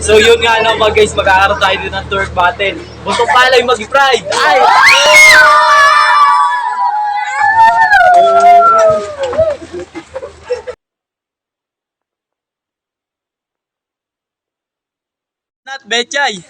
So yun nga naman guys, magkakaroon tayo din ng twerk battle. Buntong palay mag-pride! Ay! Not Betchay!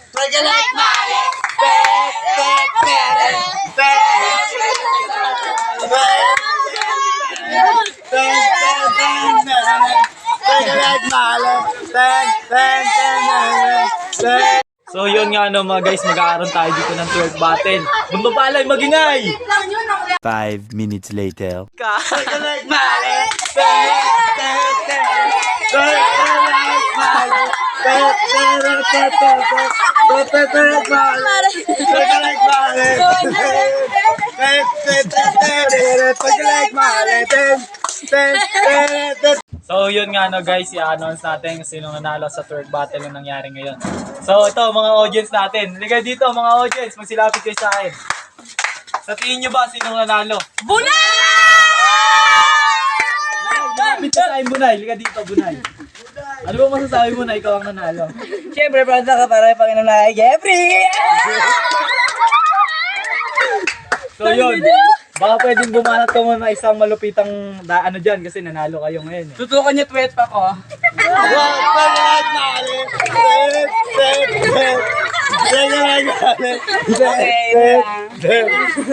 So yun nga no mga guys, magkakaroon tayo dito ng twerk battle. Buntong palay magingay! 5 minutes later. So yun nga no guys, i-announce natin kung sino nanalo sa twerk battle na nangyari ngayon. So ito mga audience natin, ligay dito mga audience, magsilapit kayo sa akin. Sa tingin nyo ba sino nanalo? Lapit ka sa akin Bunay, liga dito Bunay. Ano ba masasabi mo na ikaw ang nanalo? Siyempre, branda ka para Panginoon na Jeffrey! So yun, baka pwedeng bumanat ka muna isang malupitang ano dyan kasi nanalo kayo ngayon eh. Tutukan niyo tweet pa ko. Okay,